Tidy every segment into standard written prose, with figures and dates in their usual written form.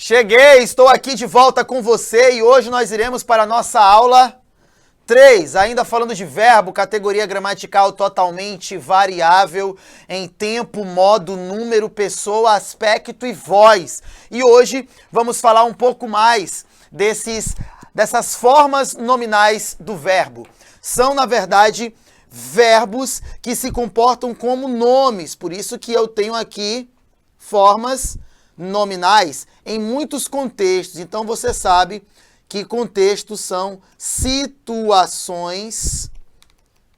Cheguei, estou aqui de volta com você e hoje nós iremos para a nossa aula 3, ainda falando de verbo, categoria gramatical totalmente variável em tempo, modo, número, pessoa, aspecto e voz. E hoje vamos falar um pouco mais dessas formas nominais do verbo. São, na verdade, verbos que se comportam como nomes, por isso que eu tenho aqui formas nominais em muitos contextos. Então você sabe que contextos são situações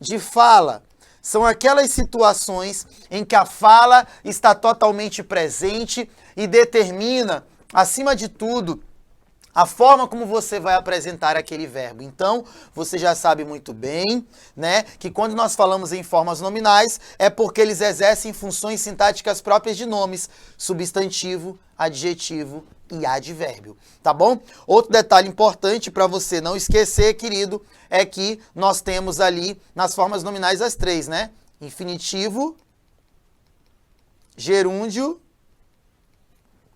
de fala. São aquelas situações em que a fala está totalmente presente e determina, acima de tudo, a forma como você vai apresentar aquele verbo. Então, você já sabe muito bem, né, que quando nós falamos em formas nominais, é porque eles exercem funções sintáticas próprias de nomes, substantivo, adjetivo e advérbio, tá bom? Outro detalhe importante para você não esquecer, querido, é que nós temos ali nas formas nominais as três, né? Infinitivo, gerúndio,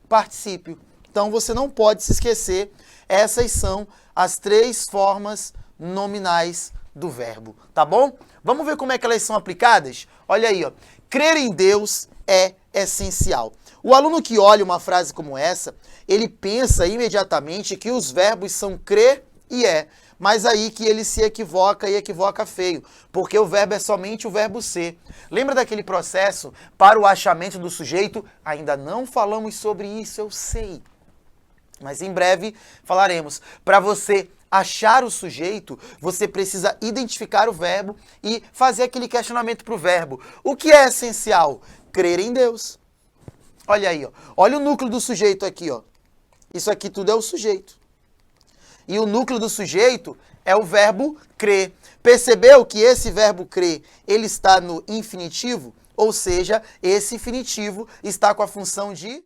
particípio. Então, você não pode se esquecer, essas são as três formas nominais do verbo, tá bom? Vamos ver como é que elas são aplicadas? Olha aí, ó. Crer em Deus é essencial. O aluno que olha uma frase como essa, ele pensa imediatamente que os verbos são crer e é, mas aí que ele se equivoca e equivoca feio, porque o verbo é somente o verbo ser. Lembra daquele processo para o achamento do sujeito? Ainda não falamos sobre isso, eu sei. Mas em breve falaremos. Para você achar o sujeito, você precisa identificar o verbo e fazer aquele questionamento para o verbo. O que é essencial? Crer em Deus. Olha aí, ó. Olha o núcleo do sujeito aqui, ó. Isso aqui tudo é o sujeito. E o núcleo do sujeito é o verbo crer. Percebeu que esse verbo crer, ele está no infinitivo? Ou seja, esse infinitivo está com a função de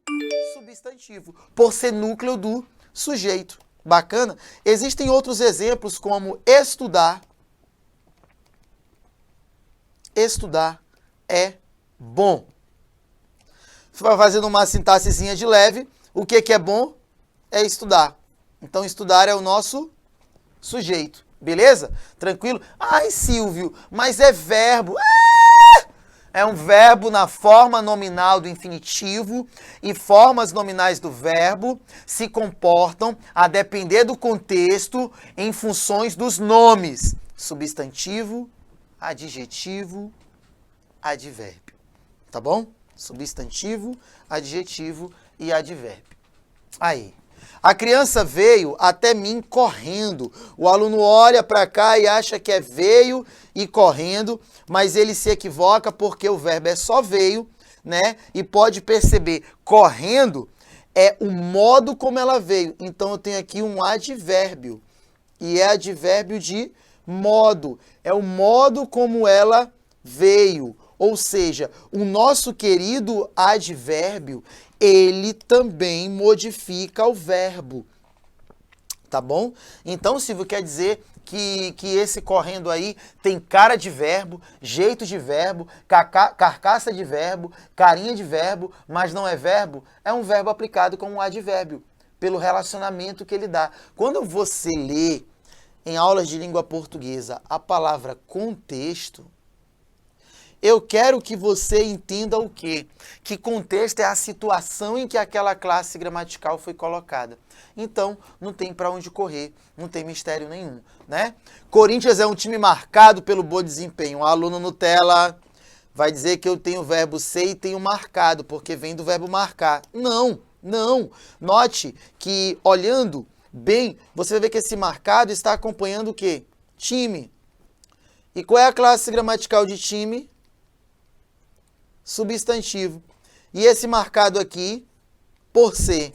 substantivo, por ser núcleo do sujeito. Bacana? Existem outros exemplos como estudar. Estudar é bom. Fazendo uma sintaxezinha de leve, o que é bom? É estudar. Então, estudar é o nosso sujeito. Beleza? Tranquilo? Ai, Silvio, mas é verbo. É um verbo na forma nominal do infinitivo e formas nominais do verbo se comportam, a depender do contexto, em funções dos nomes. Substantivo, adjetivo, advérbio. Tá bom? Substantivo, adjetivo e advérbio. Aí. A criança veio até mim correndo. O aluno olha para cá e acha que é veio e correndo, mas ele se equivoca porque o verbo é só veio, né? E pode perceber, correndo é o modo como ela veio. Então eu tenho aqui um advérbio. E é advérbio de modo. É o modo como ela veio. Ou seja, o nosso querido advérbio, ele também modifica o verbo. Tá bom? Então, Silvio, quer dizer que esse correndo aí tem cara de verbo, jeito de verbo, carcaça de verbo, carinha de verbo, mas não é verbo? É um verbo aplicado como um advérbio, pelo relacionamento que ele dá. Quando você lê em aulas de língua portuguesa a palavra contexto, eu quero que você entenda o quê? Que contexto é a situação em que aquela classe gramatical foi colocada. Então, não tem para onde correr, não tem mistério nenhum, né? Corinthians é um time marcado pelo bom desempenho. Um aluno Nutella vai dizer que eu tenho o verbo ser e tenho marcado, porque vem do verbo marcar. Não, não. Note que, olhando bem, você vai ver que esse marcado está acompanhando o quê? Time. E qual é a classe gramatical de time? Substantivo. E esse marcado aqui, por ser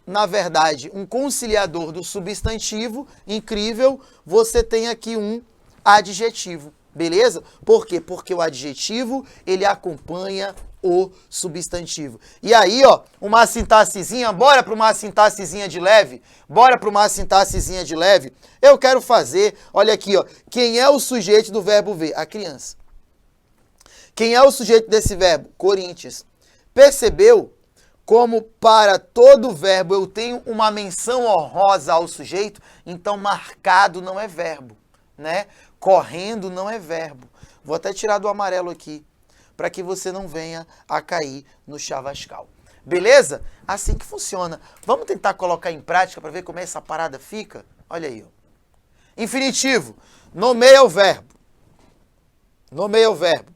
na verdade, um conciliador do substantivo, incrível, você tem aqui um adjetivo, beleza? Por quê? Porque o adjetivo, ele acompanha o substantivo. E aí, ó, uma sintaxezinha, bora para uma sintaxezinha de leve? Bora para uma sintaxezinha de leve? Eu quero fazer, olha aqui, ó, quem é o sujeito do verbo ver? A criança. Quem é o sujeito desse verbo? Corinthians. Percebeu como para todo verbo eu tenho uma menção honrosa ao sujeito, então marcado não é verbo, né? Correndo não é verbo. Vou até tirar do amarelo aqui, para que você não venha a cair no chavascal. Beleza? Assim que funciona. Vamos tentar colocar em prática para ver como essa parada fica? Olha aí, ó. Infinitivo. Nomeia o verbo. Nomeia o verbo.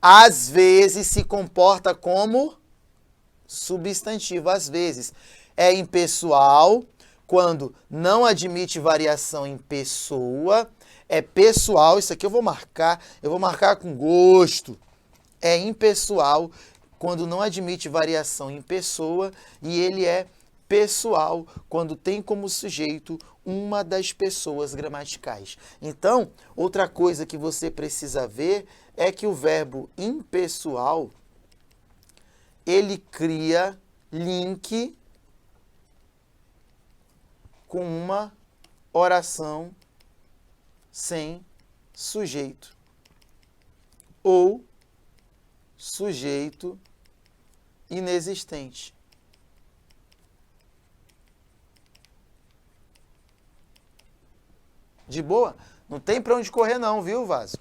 Às vezes se comporta como substantivo. Às vezes. É impessoal, quando não admite variação em pessoa. É pessoal. Isso aqui eu vou marcar com gosto. É impessoal, quando não admite variação em pessoa, e ele é pessoal, quando tem como sujeito uma das pessoas gramaticais. Então, outra coisa que você precisa ver é que o verbo impessoal, ele cria link com uma oração sem sujeito ou sujeito inexistente. De boa? Não tem para onde correr não, viu, Vaso?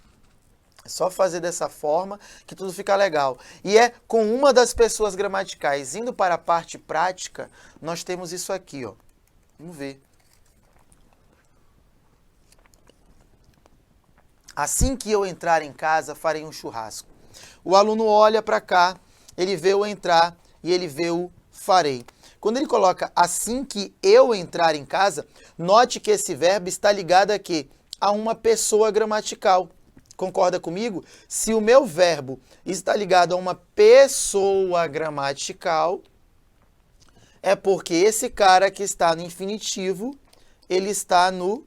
É só fazer dessa forma que tudo fica legal. E é com uma das pessoas gramaticais. Indo para a parte prática, nós temos isso aqui, ó. Vamos ver. Assim que eu entrar em casa, farei um churrasco. O aluno olha para cá, ele vê o entrar e ele vê o farei. Quando ele coloca assim que eu entrar em casa, note que esse verbo está ligado a quê? A uma pessoa gramatical. Concorda comigo? Se o meu verbo está ligado a uma pessoa gramatical, é porque esse cara que está no infinitivo, ele está no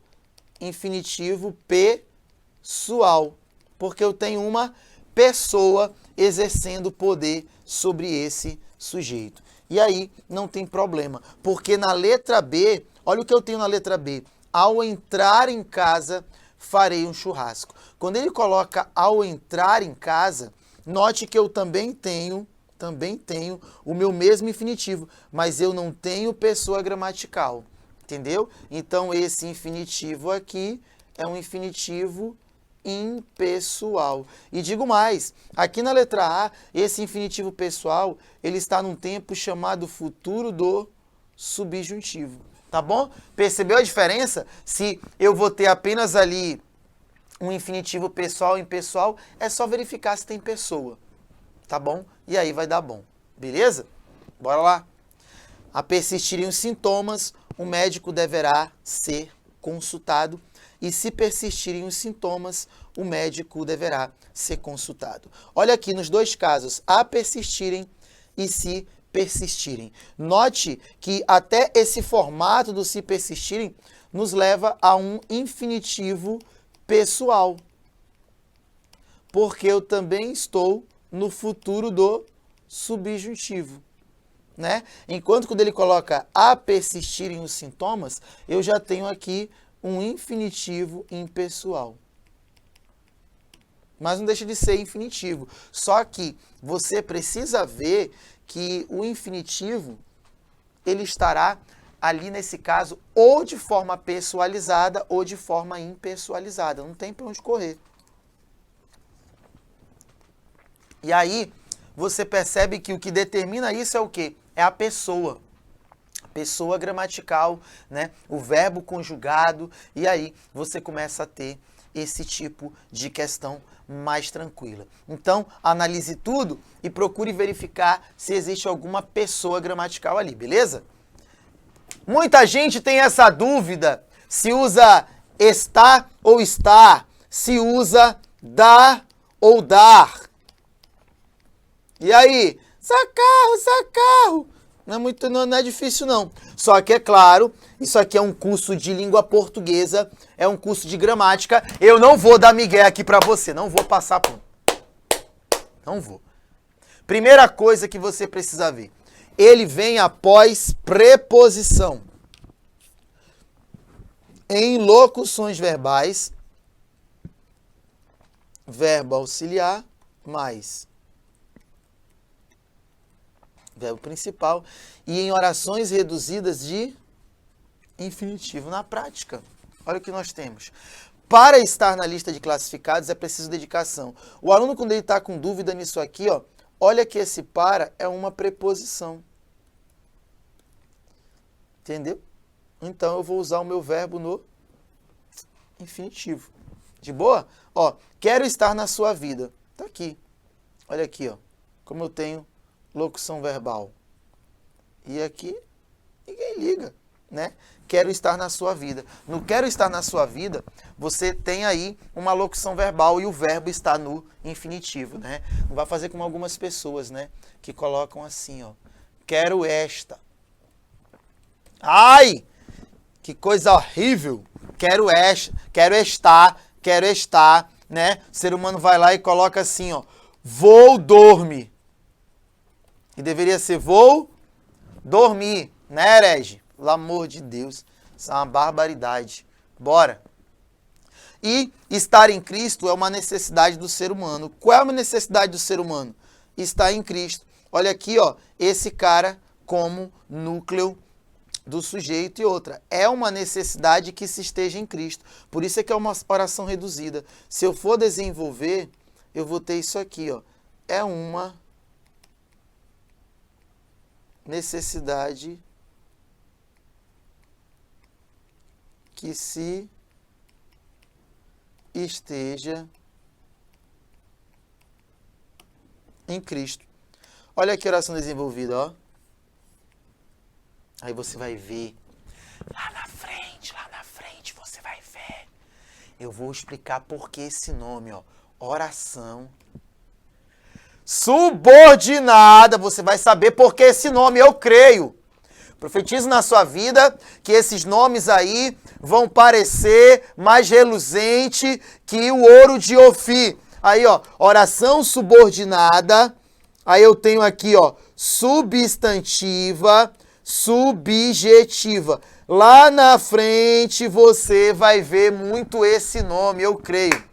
infinitivo pessoal. Porque eu tenho uma pessoa exercendo poder sobre esse sujeito. E aí não tem problema, porque na letra B, olha o que eu tenho na letra B. Ao entrar em casa, farei um churrasco. Quando ele coloca ao entrar em casa, note que eu também tenho o meu mesmo infinitivo, mas eu não tenho pessoa gramatical, entendeu? Então esse infinitivo aqui é um infinitivo impessoal. E digo mais, aqui na letra A, esse infinitivo pessoal, ele está num tempo chamado futuro do subjuntivo, tá bom? Percebeu a diferença? Se eu vou ter apenas ali um infinitivo pessoal e impessoal, é só verificar se tem pessoa, tá bom? E aí vai dar bom, beleza? Bora lá. A persistirem os sintomas, o médico deverá ser consultado. E se persistirem os sintomas, o médico deverá ser consultado. Olha aqui nos dois casos, a persistirem e se persistirem. Note que até esse formato do se persistirem nos leva a um infinitivo pessoal. Porque eu também estou no futuro do subjuntivo, né? Enquanto quando ele coloca a persistirem os sintomas, eu já tenho aqui um infinitivo impessoal. Mas não deixa de ser infinitivo. Só que você precisa ver que o infinitivo, ele estará ali nesse caso ou de forma pessoalizada ou de forma impessoalizada. Não tem para onde correr. E aí, você percebe que o que determina isso é o quê? É a pessoa. Pessoa gramatical, né? O verbo conjugado, e aí você começa a ter esse tipo de questão mais tranquila. Então, analise tudo e procure verificar se existe alguma pessoa gramatical ali, beleza? Muita gente tem essa dúvida se usa está ou estar, se usa dar ou dar. E aí? Sacarro. Não é difícil não. Só que é claro, isso aqui é um curso de língua portuguesa, é um curso de gramática. Eu não vou dar migué aqui pra você, não vou passar por... Não vou. Primeira coisa que você precisa ver. Ele vem após preposição. Em locuções verbais, verbo auxiliar mais verbo principal, e em orações reduzidas de infinitivo. Na prática, olha o que nós temos. Para estar na lista de classificados é preciso dedicação. O aluno, quando ele está com dúvida nisso aqui, ó, olha que esse para é uma preposição. Entendeu? Então eu vou usar o meu verbo no infinitivo. De boa? Ó, quero estar na sua vida. Tá aqui. Olha aqui, ó. Como eu tenho locução verbal. E aqui, ninguém liga, né? Quero estar na sua vida. No quero estar na sua vida, você tem aí uma locução verbal e o verbo está no infinitivo, né? Não vai fazer como algumas pessoas, né? Que colocam assim, ó. Quero esta. Ai! Que coisa horrível! Quero esta, quero estar, né? O ser humano vai lá e coloca assim, ó. Vou dormir. E deveria ser vou dormir, né, herege? Pelo amor de Deus, isso é uma barbaridade. Bora. E estar em Cristo é uma necessidade do ser humano. Qual é a necessidade do ser humano? Estar em Cristo. Olha aqui, ó, esse cara como núcleo do sujeito e outra. É uma necessidade que se esteja em Cristo. Por isso é que é uma oração reduzida. Se eu for desenvolver, eu vou ter isso aqui, ó. É uma necessidade que se esteja em Cristo. Olha aqui a oração desenvolvida, ó. Aí você vai ver. Lá na frente, você vai ver. Eu vou explicar por que esse nome, ó. Oração subordinada. Você vai saber por que esse nome, eu creio. Profetizo na sua vida que esses nomes aí vão parecer mais reluzente que o ouro de Ofir. Aí, ó, oração subordinada. Aí eu tenho aqui, ó, substantiva, subjetiva. Lá na frente você vai ver muito esse nome, eu creio.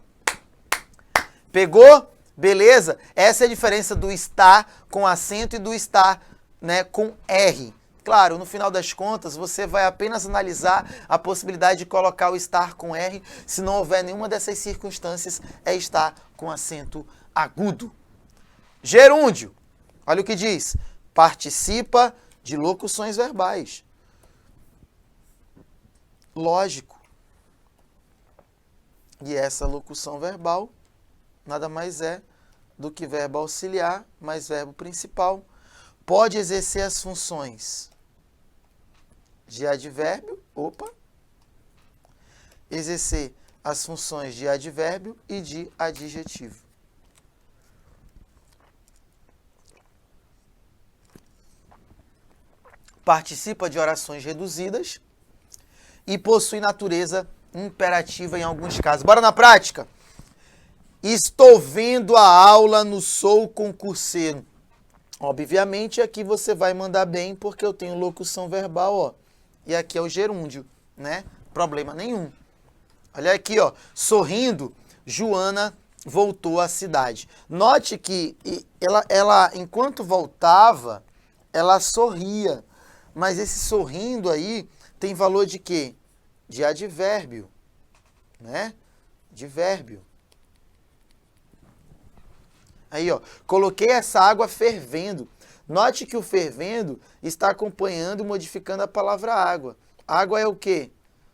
Pegou? Beleza? Essa é a diferença do estar com acento e do estar, né, com R. Claro, no final das contas, você vai apenas analisar a possibilidade de colocar o estar com R, se não houver nenhuma dessas circunstâncias, é estar com acento agudo. Gerúndio, olha o que diz, participa de locuções verbais. Lógico. E essa locução verbal nada mais é do que verbo auxiliar mais verbo principal. Pode exercer as funções de advérbio, exercer as funções de advérbio e de adjetivo. Participa de orações reduzidas e possui natureza imperativa em alguns casos. Bora na prática? Estou vendo a aula no Sou Concurseiro. Obviamente, aqui você vai mandar bem, porque eu tenho locução verbal, ó. E aqui é o gerúndio, né? Problema nenhum. Olha aqui, ó. Sorrindo, Joana voltou à cidade. Note que ela enquanto voltava, ela sorria. Mas esse sorrindo aí tem valor de quê? De advérbio, né? Advérbio. Aí, ó, coloquei essa água fervendo. Note que o fervendo está acompanhando e modificando a palavra água. Água é o quê?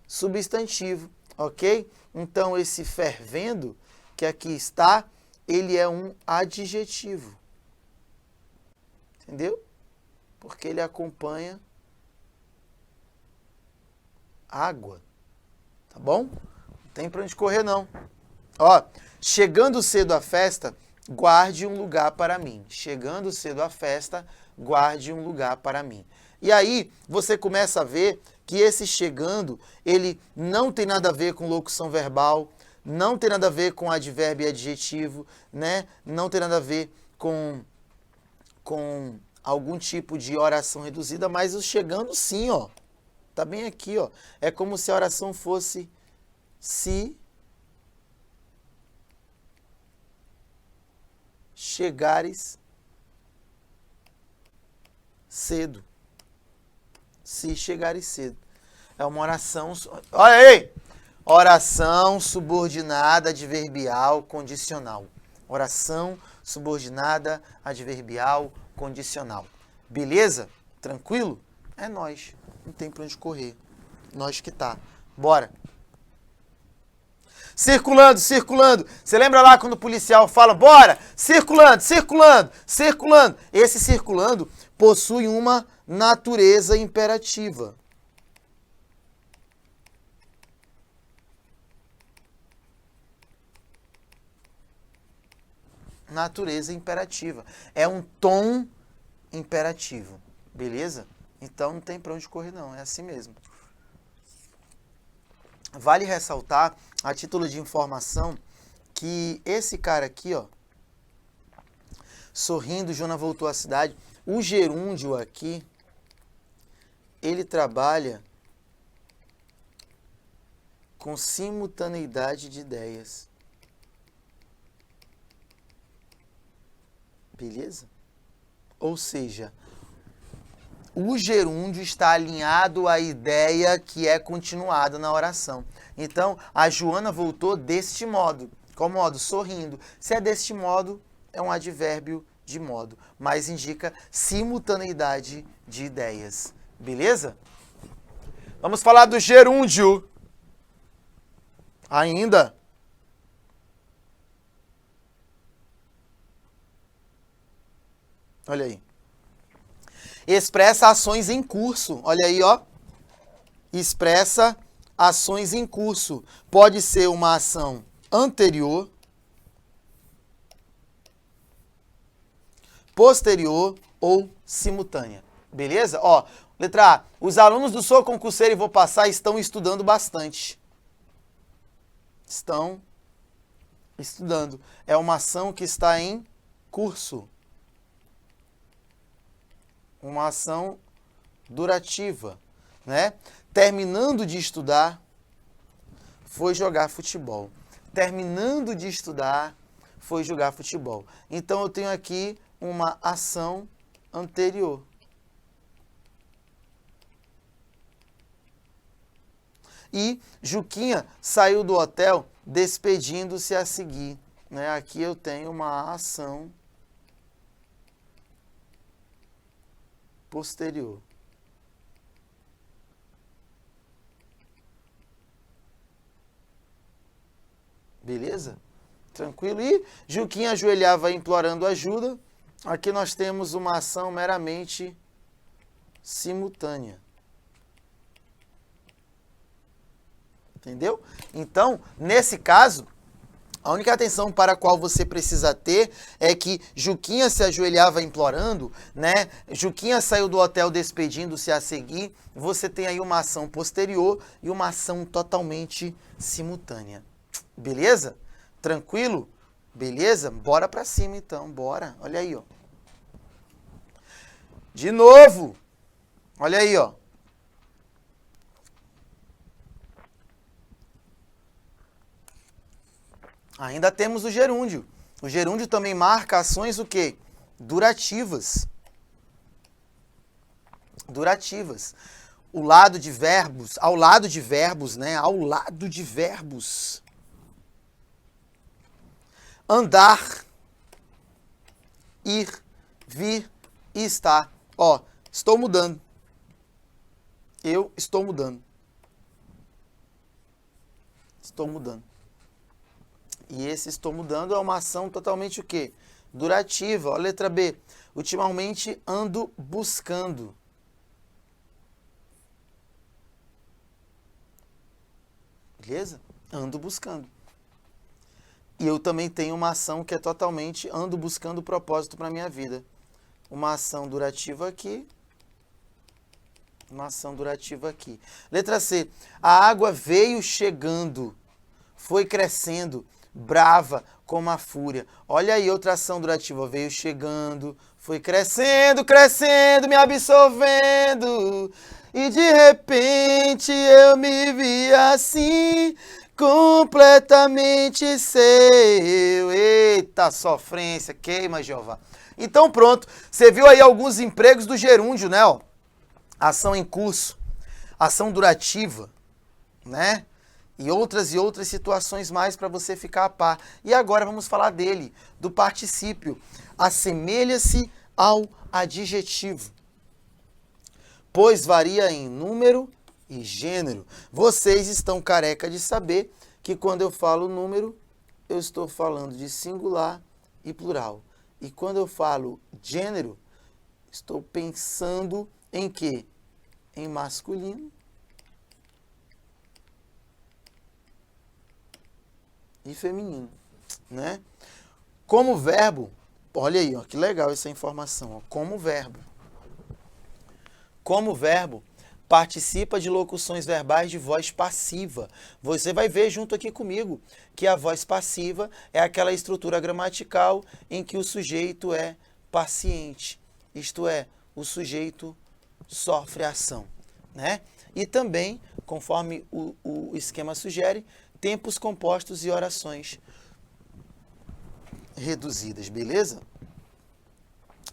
Substantivo, ok? Então, esse fervendo, que aqui está, ele é um adjetivo. Entendeu? Porque ele acompanha água. Tá bom? Não tem pra onde correr, não. Ó, chegando cedo à festa, guarde um lugar para mim. Chegando cedo à festa, guarde um lugar para mim. E aí, você começa a ver que esse chegando, ele não tem nada a ver com locução verbal, não tem nada a ver com advérbio e adjetivo, né? Não tem nada a ver com algum tipo de oração reduzida, mas o chegando sim, ó. Tá bem aqui, ó. É como se a oração fosse se chegares cedo. Se chegares cedo. É uma oração... Olha aí! Oração subordinada adverbial condicional. Oração subordinada adverbial condicional. Beleza? Tranquilo? É nós. Não tem pra onde correr. Nós que tá. Bora. Circulando, circulando. Você lembra lá quando o policial fala, bora? Circulando, circulando, circulando. Esse circulando possui uma natureza imperativa. Natureza imperativa. É um tom imperativo. Beleza? Então não tem pra onde correr não. É assim mesmo. Vale ressaltar, a título de informação, que esse cara aqui, ó, sorrindo, Jona voltou à cidade. O gerúndio aqui, ele trabalha com simultaneidade de ideias. Beleza? Ou seja, o gerúndio está alinhado à ideia que é continuada na oração. Então, a Joana voltou deste modo. Qual modo? Sorrindo. Se é deste modo, é um advérbio de modo, mas indica simultaneidade de ideias. Beleza? Vamos falar do gerúndio. Ainda. Olha aí. Expressa ações em curso. Olha aí, ó. Expressa ações em curso. Pode ser uma ação anterior, posterior ou simultânea. Beleza? Ó, letra A. Os alunos do Sou Concurseiro e Vou Passar estão estudando bastante. Estão estudando. É uma ação que está em curso. Uma ação durativa, né? Terminando de estudar, foi jogar futebol. Terminando de estudar, foi jogar futebol. Então, eu tenho aqui uma ação anterior. E Juquinha saiu do hotel despedindo-se a seguir, né? Aqui eu tenho uma ação posterior. Beleza? Tranquilo? E Juquinha ajoelhava implorando ajuda. Aqui nós temos uma ação meramente simultânea. Entendeu? Então, nesse caso, a única atenção para a qual você precisa ter é que Juquinha se ajoelhava implorando, né? Juquinha saiu do hotel despedindo-se a seguir. Você tem aí uma ação posterior e uma ação totalmente simultânea. Beleza? Tranquilo? Beleza? Bora pra cima então, bora. Olha aí, ó. De novo. Olha aí, ó. Ainda temos o gerúndio. O gerúndio também marca ações o quê? Durativas. Durativas. O lado de verbos, ao lado de verbos, né? Ao lado de verbos. Andar, ir, vir e estar. Ó, estou mudando. Eu estou mudando. Estou mudando. E esse estou mudando é uma ação totalmente o quê? Durativa. Ó, letra B. Ultimamente ando buscando. Beleza? Ando buscando. E eu também tenho uma ação que é totalmente ando buscando propósito para a minha vida. Uma ação durativa aqui. Uma ação durativa aqui. Letra C. A água veio chegando. Foi crescendo. Brava como a fúria. Olha aí, outra ação durativa. Veio chegando, foi crescendo, crescendo, me absorvendo. E de repente eu me vi assim, completamente seu. Eita, sofrência, queima, Jeová. Então pronto, você viu aí alguns empregos do gerúndio, né? Ó, ação em curso, ação durativa, né? E outras situações mais para você ficar a par. E agora vamos falar dele, do particípio. Assemelha-se ao adjetivo, pois varia em número e gênero. Vocês estão careca de saber que quando eu falo número, eu estou falando de singular e plural. E quando eu falo gênero, estou pensando em quê? Em masculino e feminino, né? Como verbo, olha aí, ó, que legal essa informação, ó, como verbo. Como verbo, participa de locuções verbais de voz passiva. Você vai ver junto aqui comigo que a voz passiva é aquela estrutura gramatical em que o sujeito é paciente, isto é, o sujeito sofre a ação, né? E também, conforme o esquema sugere, tempos compostos e orações reduzidas, beleza?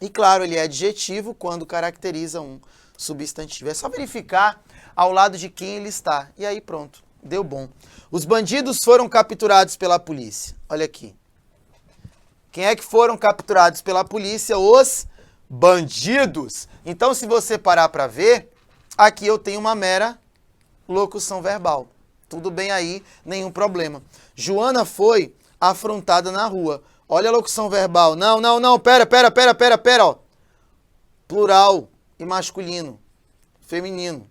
E claro, ele é adjetivo quando caracteriza um substantivo. É só verificar ao lado de quem ele está. E aí pronto, deu bom. Os bandidos foram capturados pela polícia. Olha aqui. Quem é que foram capturados pela polícia? Os bandidos. Então, se você parar para ver, aqui eu tenho uma mera locução verbal. Tudo bem aí, nenhum problema. Joana foi afrontada na rua. Olha a locução verbal. Não, pera, ó. Plural e masculino, feminino.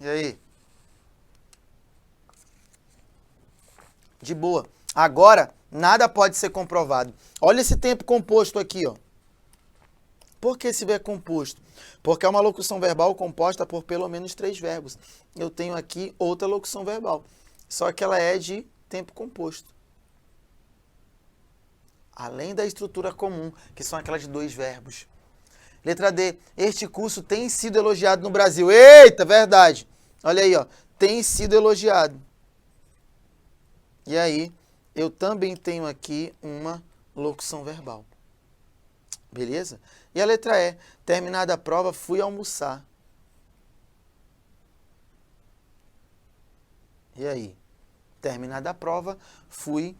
E aí? De boa. Agora, nada pode ser comprovado. Olha esse tempo composto aqui, ó. Por que esse verbo composto? Porque é uma locução verbal composta por pelo menos 3 verbos. Eu tenho aqui outra locução verbal, só que ela é de tempo composto. Além da estrutura comum, que são aquelas de 2 verbos. Letra D. Este curso tem sido elogiado no Brasil. Eita, verdade. Olha aí, ó. Tem sido elogiado. E aí, eu também tenho aqui uma locução verbal. Beleza? E a letra E. Terminada a prova, fui almoçar. E aí? Terminada a prova, fui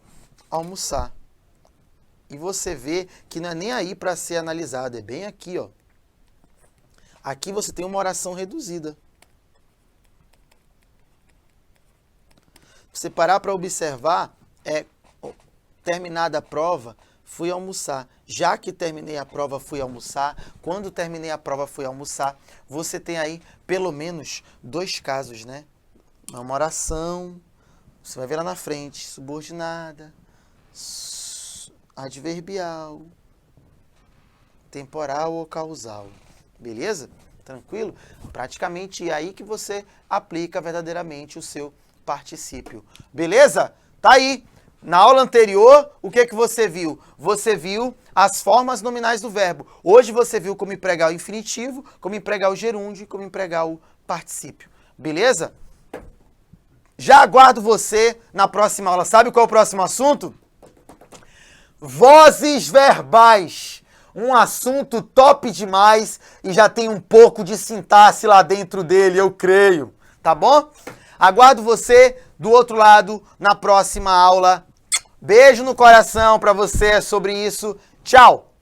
almoçar. E você vê que não é nem aí para ser analisado, é bem aqui, ó. Aqui você tem uma oração reduzida. Você parar para observar, terminada a prova, fui almoçar. Já que terminei a prova, fui almoçar. Quando terminei a prova, fui almoçar. Você tem aí pelo menos 2 casos, né? Uma oração, você vai ver lá na frente, subordinada, adverbial, temporal ou causal. Beleza? Tranquilo? Praticamente é aí que você aplica verdadeiramente o seu particípio. Beleza? Tá aí. Na aula anterior, o que você viu? Você viu as formas nominais do verbo. Hoje você viu como empregar o infinitivo, como empregar o gerúndio e como empregar o particípio. Beleza? Já aguardo você na próxima aula. Sabe qual é o próximo assunto? Vozes verbais. Um assunto top demais e já tem um pouco de sintaxe lá dentro dele, eu creio. Tá bom? Aguardo você do outro lado na próxima aula. Beijo no coração para você sobre isso. Tchau!